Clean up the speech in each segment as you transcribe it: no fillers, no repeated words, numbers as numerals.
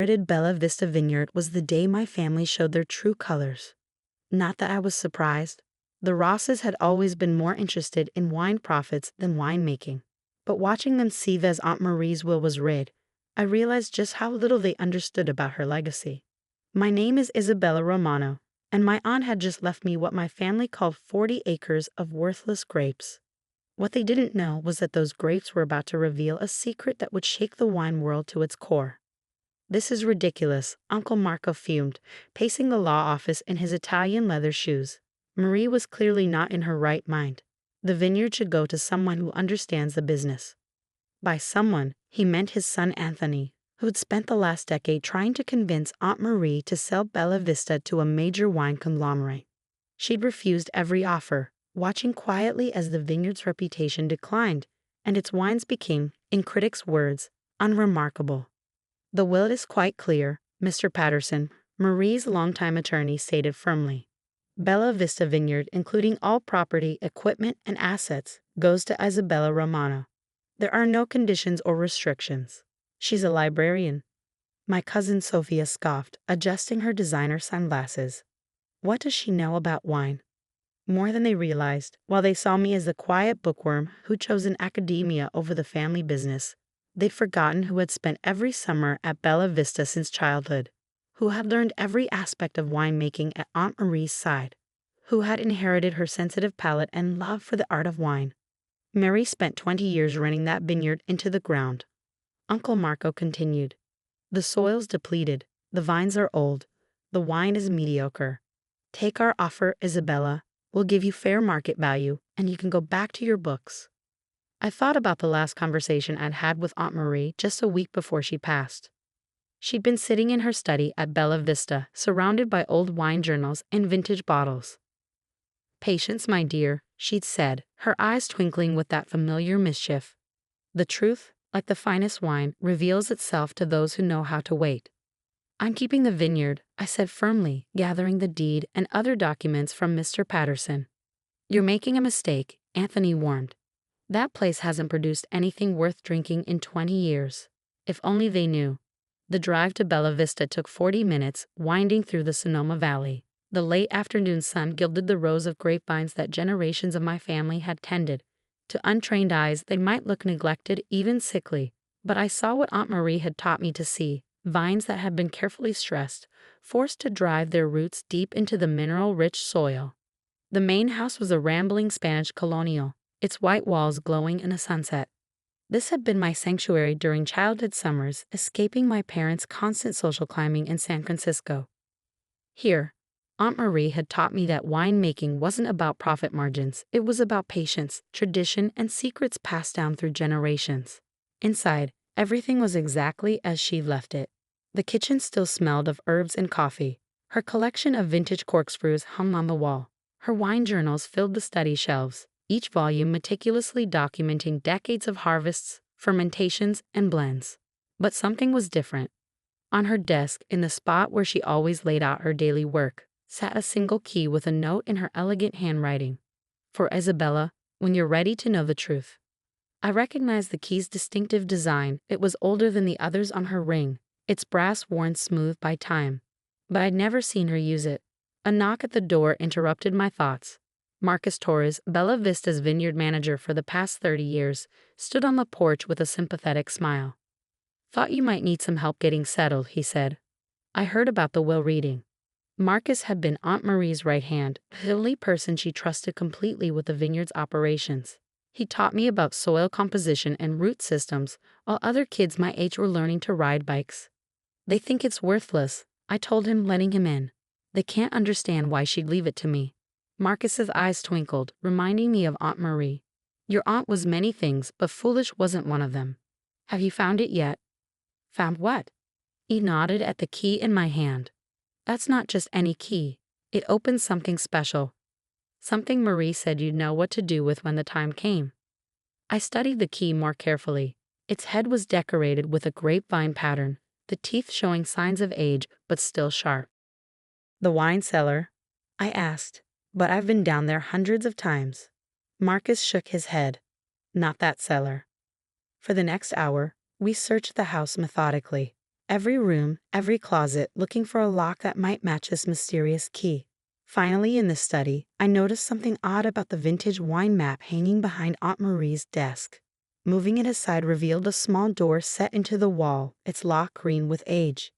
Inherited Bella Vista Vineyard was the day my family showed their true colors. Not that I was surprised. The Rosses had always been more interested in wine profits than winemaking. But watching them see as Aunt Marie's will was read, I realized just how little they understood about her legacy. My name is Isabella Romano, and my aunt had just left me what my family called 40 acres of worthless grapes. What they didn't know was that those grapes were about to reveal a secret that would shake the wine world to its core. "This is ridiculous," Uncle Marco fumed, pacing the law office in his Italian leather shoes. Marie was clearly not in her right mind. The vineyard should go to someone who understands the business. By someone, he meant his son Anthony, who had spent the last decade trying to convince Aunt Marie to sell Bella Vista to a major wine conglomerate. She'd refused every offer, watching quietly as the vineyard's reputation declined, and its wines became, in critics' words, unremarkable. "The will is quite clear, Mr. Patterson," Marie's longtime attorney stated firmly. "Bella Vista Vineyard, including all property, equipment, and assets, goes to Isabella Romano. There are no conditions or restrictions. She's a librarian." My cousin Sophia scoffed, adjusting her designer sunglasses. "What does she know about wine?" More than they realized. While they saw me as the quiet bookworm who chose an academia over the family business, they'd forgotten who had spent every summer at Bella Vista since childhood, who had learned every aspect of winemaking at Aunt Marie's side, who had inherited her sensitive palate and love for the art of wine. Mary spent 20 years running that vineyard into the ground. Uncle Marco continued. "The soil's depleted, the vines are old, the wine is mediocre. Take our offer, Isabella. We'll give you fair market value, and you can go back to your books." I thought about the last conversation I'd had with Aunt Marie just a week before she passed. She'd been sitting in her study at Bella Vista, surrounded by old wine journals and vintage bottles. "Patience, my dear," she'd said, her eyes twinkling with that familiar mischief. "The truth, like the finest wine, reveals itself to those who know how to wait." "I'm keeping the vineyard," I said firmly, gathering the deed and other documents from Mr. Patterson. "You're making a mistake," Anthony warned. "That place hasn't produced anything worth drinking in 20 years. If only they knew." The drive to Bella Vista took 40 minutes, winding through the Sonoma Valley. The late afternoon sun gilded the rows of grapevines that generations of my family had tended. To untrained eyes, they might look neglected, even sickly, but I saw what Aunt Marie had taught me to see: vines that had been carefully stressed, forced to drive their roots deep into the mineral-rich soil. The main house was a rambling Spanish colonial, its white walls glowing in a sunset. This had been my sanctuary during childhood summers, escaping my parents' constant social climbing in San Francisco. Here, Aunt Marie had taught me that winemaking wasn't about profit margins. It was about patience, tradition, and secrets passed down through generations. Inside, everything was exactly as she left it. The kitchen still smelled of herbs and coffee. Her collection of vintage corkscrews hung on the wall. Her wine journals filled the study shelves, each volume meticulously documenting decades of harvests, fermentations, and blends. But something was different. On her desk, in the spot where she always laid out her daily work, sat a single key with a note in her elegant handwriting. "For Isabella, when you're ready to know the truth." I recognized the key's distinctive design. It was older than the others on her ring, its brass worn smooth by time. But I'd never seen her use it. A knock at the door interrupted my thoughts. Marcus Torres, Bella Vista's vineyard manager for the past 30 years, stood on the porch with a sympathetic smile. "Thought you might need some help getting settled," he said. "I heard about the will reading." Marcus had been Aunt Marie's right hand, the only person she trusted completely with the vineyard's operations. He taught me about soil composition and root systems, while other kids my age were learning to ride bikes. "They think it's worthless," I told him, letting him in. "They can't understand why she'd leave it to me." Marcus's eyes twinkled, reminding me of Aunt Marie. "Your aunt was many things, but foolish wasn't one of them. Have you found it yet?" "Found what?" He nodded at the key in my hand. "That's not just any key. It opens something special. Something Marie said you'd know what to do with when the time came." I studied the key more carefully. Its head was decorated with a grapevine pattern, the teeth showing signs of age but still sharp. "The wine cellar?" I asked. "But I've been down there hundreds of times." Marcus shook his head. "Not that cellar." For the next hour, we searched the house methodically. every room, every closet, looking for a lock that might match this mysterious key. Finally, in the study, I noticed something odd about the vintage wine map hanging behind Aunt Marie's desk. Moving it aside revealed a small door set into the wall, its lock green with age.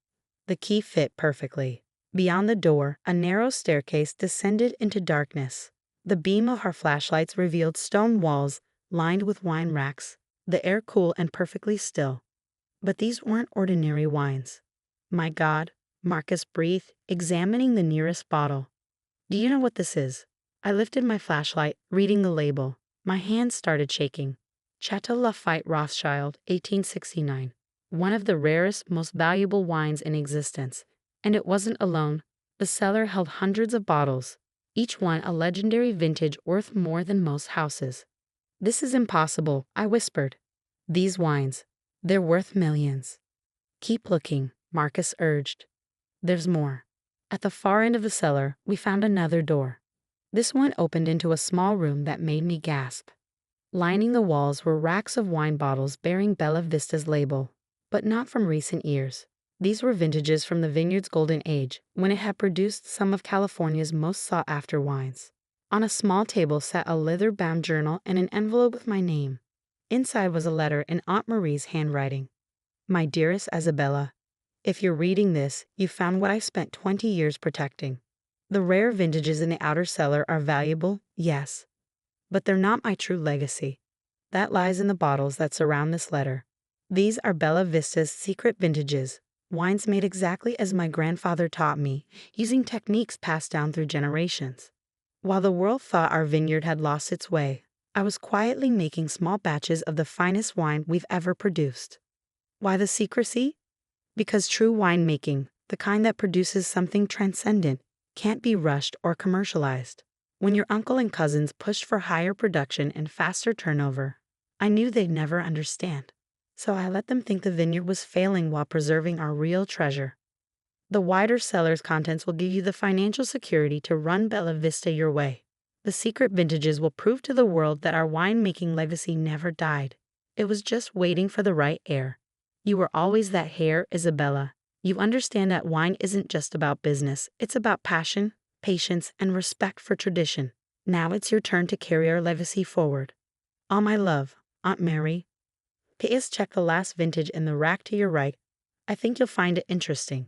The key fit perfectly. Beyond the door, a narrow staircase descended into darkness. The beam of our flashlights revealed stone walls lined with wine racks, the air cool and perfectly still. But these weren't ordinary wines. My God, Marcus breathed, examining the nearest bottle. Do you know what this is? I lifted my flashlight, reading the label. My hands started shaking. Chateau Lafite Rothschild, 1869. One of the rarest, most valuable wines in existence. And it wasn't alone. The cellar held hundreds of bottles, each one a legendary vintage worth more than most houses. This is impossible, I whispered. These wines, they're worth millions. Keep looking, Marcus urged. There's more. At the far end of the cellar, we found another door. This one opened into a small room that made me gasp. Lining the walls were racks of wine bottles bearing Bella Vista's label, but not from recent years. These were vintages from the Vineyard's golden age, when it had produced some of California's most sought-after wines. On a small table sat a leather-bound journal and an envelope with my name. Inside was a letter in Aunt Marie's handwriting. My dearest Isabella, if you're reading this, you found what I spent 20 years protecting. The rare vintages in the outer cellar are valuable, yes, but they're not my true legacy. That lies in the bottles that surround this letter. These are Bella Vista's secret vintages, wines made exactly as my grandfather taught me, using techniques passed down through generations. While the world thought our vineyard had lost its way, I was quietly making small batches of the finest wine we've ever produced. Why the secrecy? Because true winemaking, the kind that produces something transcendent, can't be rushed or commercialized. When your uncle and cousins pushed for higher production and faster turnover, I knew they'd never understand. So I let them think the vineyard was failing while preserving our real treasure. The wider cellar's contents will give you the financial security to run Bella Vista your way. The secret vintages will prove to the world that our winemaking legacy never died. It was just waiting for the right heir. You were always that heir, Isabella. You understand that wine isn't just about business. It's about passion, patience, and respect for tradition. Now it's your turn to carry our legacy forward. All my love, Aunt Mary. P.S. Check the last vintage in the rack to your right. I think you'll find it interesting.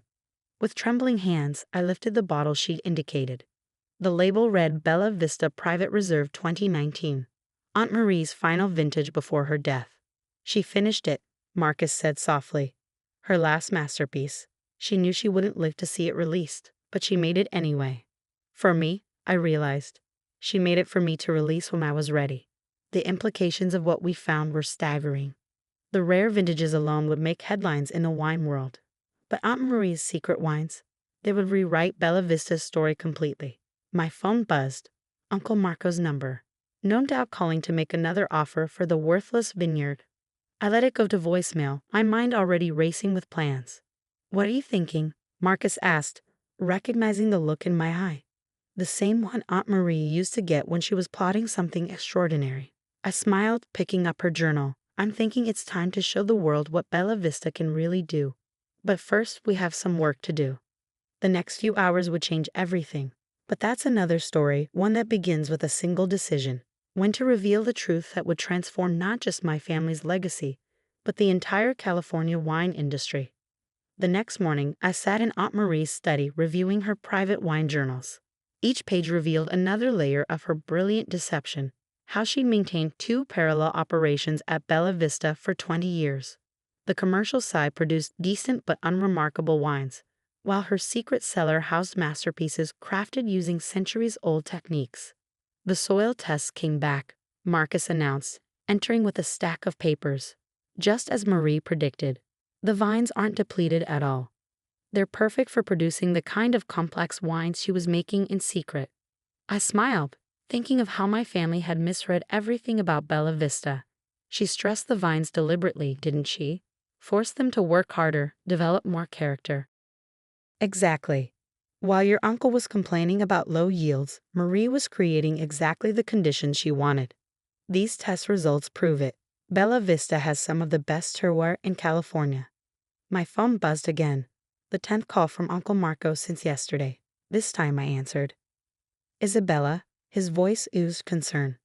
With trembling hands, I lifted the bottle she'd indicated. The label read Bella Vista Private Reserve 2019, Aunt Marie's final vintage before her death. She finished it, Marcus said softly. Her last masterpiece. She knew she wouldn't live to see it released, but she made it anyway. For me, I realized. She made it for me to release when I was ready. The implications of what we found were staggering. The rare vintages alone would make headlines in the wine world. But Aunt Marie's secret wines, they would rewrite Bella Vista's story completely. My phone buzzed. Uncle Marco's number. No doubt calling to make another offer for the worthless vineyard. I let it go to voicemail, my mind already racing with plans. What are you thinking? Marcus asked, recognizing the look in my eye. The same one Aunt Marie used to get when she was plotting something extraordinary. I smiled, picking up her journal. I'm thinking it's time to show the world what Bella Vista can really do. But first, we have some work to do. The next few hours would change everything. But that's another story, one that begins with a single decision. When to reveal the truth that would transform not just my family's legacy, but the entire California wine industry. The next morning, I sat in Aunt Marie's study reviewing her private wine journals. Each page revealed another layer of her brilliant deception, how she'd maintained two parallel operations at Bella Vista for 20 years. The commercial side produced decent but unremarkable wines, while her secret cellar housed masterpieces crafted using centuries-old techniques. The soil tests came back, Marcus announced, entering with a stack of papers. Just as Marie predicted, the vines aren't depleted at all. They're perfect for producing the kind of complex wines she was making in secret. I smiled, thinking of how my family had misread everything about Bella Vista. She stressed the vines deliberately, didn't she? Forced them to work harder, develop more character. Exactly. While your uncle was complaining about low yields, Marie was creating exactly the conditions she wanted. These test results prove it. Bella Vista has some of the best terroir in California. My phone buzzed again. The 10th call from Uncle Marco since yesterday. This time I answered. Isabella, his voice oozed concern.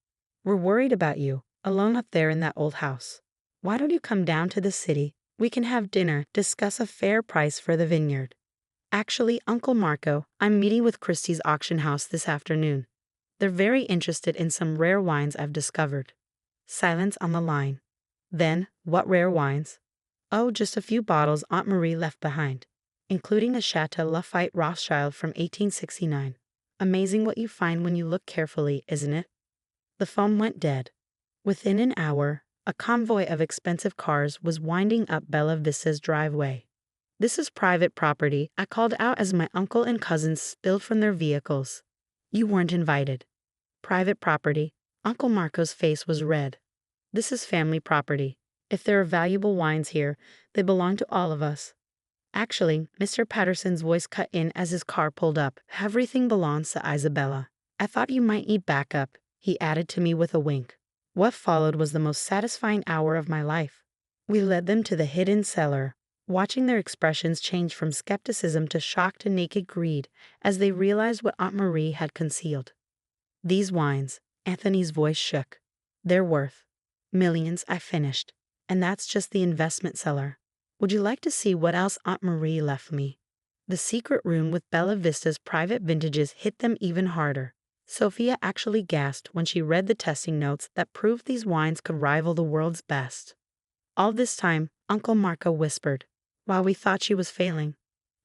We're worried about you, alone up there in that old house. Why don't you come down to the city? We can have dinner, discuss a fair price for the vineyard. Actually, Uncle Marco, I'm meeting with Christie's auction house this afternoon. They're very interested in some rare wines I've discovered. Silence on the line. Then, what rare wines? Oh, just a few bottles Aunt Marie left behind, including a Chateau Lafite Rothschild from 1869. Amazing what you find when you look carefully, isn't it? The phone went dead. Within an hour, a convoy of expensive cars was winding up Bella Vista's driveway. This is private property, I called out as my uncle and cousins spilled from their vehicles. You weren't invited. Private property. Uncle Marco's face was red. This is family property. If there are valuable wines here, they belong to all of us. Actually, Mr. Patterson's voice cut in as his car pulled up. Everything belongs to Isabella. I thought you might need backup, he added to me with a wink. What followed was the most satisfying hour of my life. We led them to the hidden cellar, watching their expressions change from skepticism to shock to naked greed as they realized what Aunt Marie had concealed. These wines, Anthony's voice shook. They're worth millions, I finished. And that's just the investment cellar. Would you like to see what else Aunt Marie left me? The secret room with Bella Vista's private vintages hit them even harder. Sophia actually gasped when she read the testing notes that proved these wines could rival the world's best. All this time, Uncle Marco whispered, while we thought she was failing.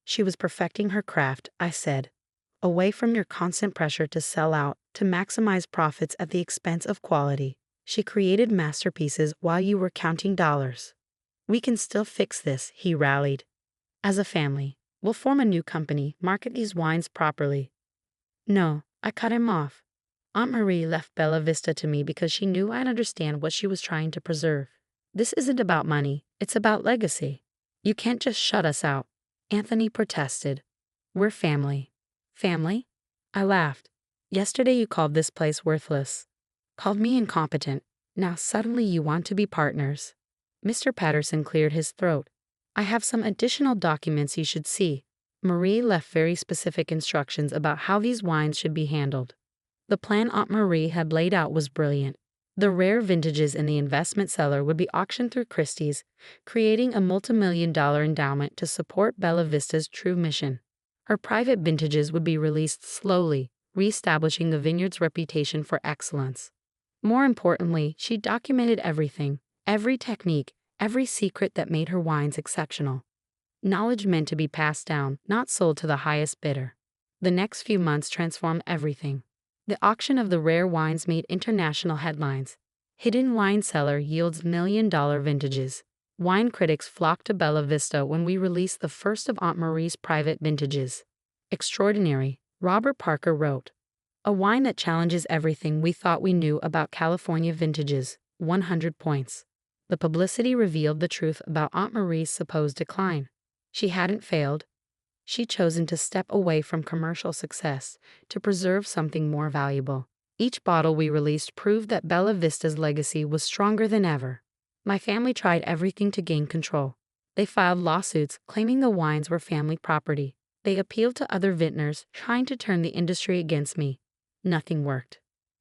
She was perfecting her craft, I said. Away from your constant pressure to sell out, to maximize profits at the expense of quality. She created masterpieces while you were counting dollars. We can still fix this, he rallied. As a family, we'll form a new company, market these wines properly. No, I cut him off. Aunt Marie left Bella Vista to me because she knew I'd understand what she was trying to preserve. This isn't about money, it's about legacy. You can't just shut us out. Anthony protested. We're family. Family? I laughed. Yesterday you called this place worthless. Called me incompetent. Now suddenly you want to be partners. Mr. Patterson cleared his throat. I have some additional documents you should see. Marie left very specific instructions about how these wines should be handled. The plan Aunt Marie had laid out was brilliant. The rare vintages in the investment cellar would be auctioned through Christie's, creating a multi-million-dollar endowment to support Bella Vista's true mission. Her private vintages would be released slowly, re-establishing the vineyard's reputation for excellence. More importantly, she documented everything, every technique, every secret that made her wines exceptional. Knowledge meant to be passed down, not sold to the highest bidder. The next few months transformed everything. The auction of the rare wines made international headlines. Hidden wine cellar yields million-dollar vintages. Wine critics flocked to Bella Vista when we released the first of Aunt Marie's private vintages. Extraordinary, Robert Parker wrote. A wine that challenges everything we thought we knew about California vintages, 100 points. The publicity revealed the truth about Aunt Marie's supposed decline. She hadn't failed. She'd chosen to step away from commercial success to preserve something more valuable. Each bottle we released proved that Bella Vista's legacy was stronger than ever. My family tried everything to gain control. They filed lawsuits claiming the wines were family property. They appealed to other vintners, trying to turn the industry against me. Nothing worked.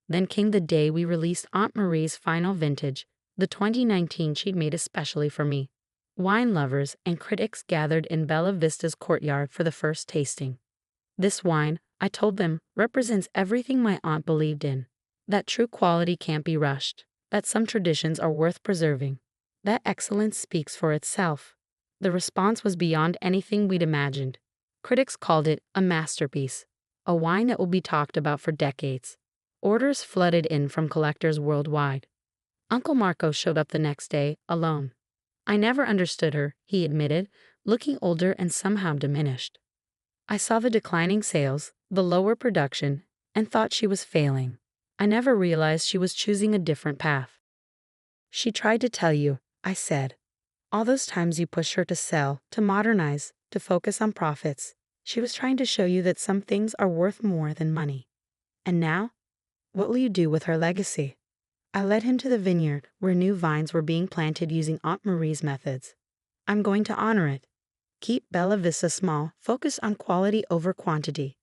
Then came the day we released Aunt Marie's final vintage, the 2019 she'd made especially for me. Wine lovers and critics gathered in Bella Vista's courtyard for the first tasting. This wine, I told them, represents everything my aunt believed in. That true quality can't be rushed, that some traditions are worth preserving. That excellence speaks for itself. The response was beyond anything we'd imagined. Critics called it a masterpiece, a wine that will be talked about for decades. Orders flooded in from collectors worldwide. Uncle Marco showed up the next day, alone. I never understood her, he admitted, looking older and somehow diminished. I saw the declining sales, the lower production, and thought she was failing. I never realized she was choosing a different path. She tried to tell you, I said. All those times you pushed her to sell, to modernize, to focus on profits. She was trying to show you that some things are worth more than money. And now? What will you do with her legacy? I led him to the vineyard, where new vines were being planted using Aunt Marie's methods. I'm going to honor it, Keep Bella Vista small, focus on quality over quantity.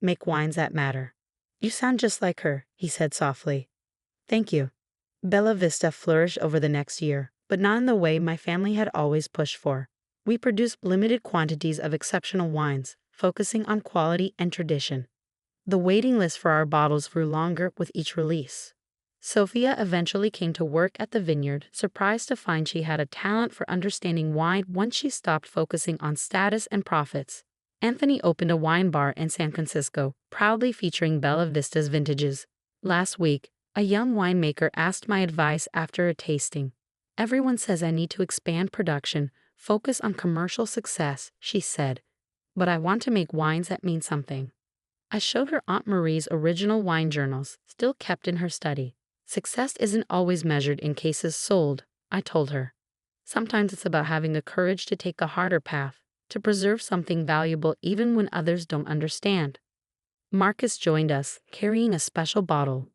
Make wines that matter. You sound just like her, he said softly. Thank you. Bella Vista flourished over the next year, but not in the way my family had always pushed for. We produced limited quantities of exceptional wines, focusing on quality and tradition. The waiting list for our bottles grew longer with each release. Sophia eventually came to work at the Vineyard, surprised to find she had a talent for understanding wine once she stopped focusing on status and profits. Anthony opened a wine bar in San Francisco, proudly featuring Bella Vista's vintages. Last week, a young winemaker asked my advice after a tasting. Everyone says I need to expand production, focus on commercial success, she said. But I want to make wines that mean something. I showed her Aunt Marie's original wine journals, still kept in her study. Success isn't always measured in cases sold, I told her. Sometimes it's about having the courage to take a harder path, to preserve something valuable even when others don't understand. Marcus joined us, carrying a special bottle.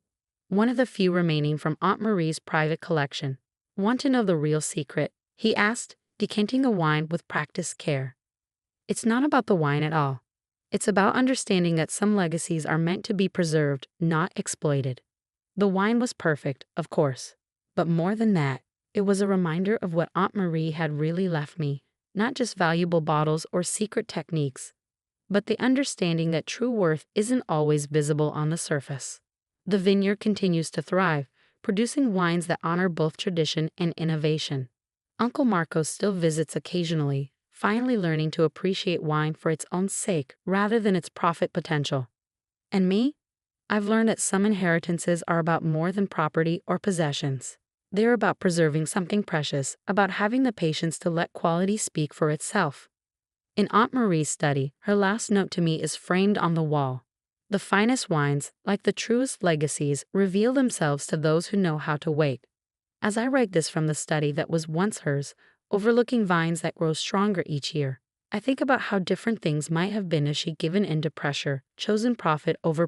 One of the few remaining from Aunt Marie's private collection. Want to know the real secret? He asked, decanting the wine with practiced care. It's not about the wine at all. It's about understanding that some legacies are meant to be preserved, not exploited. The wine was perfect, of course. But more than that, it was a reminder of what Aunt Marie had really left me, not just valuable bottles or secret techniques, but the understanding that true worth isn't always visible on the surface. The vineyard continues to thrive, producing wines that honor both tradition and innovation. Uncle Marcos still visits occasionally, finally learning to appreciate wine for its own sake rather than its profit potential. And me? I've learned that some inheritances are about more than property or possessions. They're about preserving something precious, about having the patience to let quality speak for itself. In Aunt Marie's study, her last note to me is framed on the wall. The finest wines, like the truest legacies, reveal themselves to those who know how to wait. As I write this from the study that was once hers, overlooking vines that grow stronger each year, I think about how different things might have been if she'd given in to pressure, chosen profit over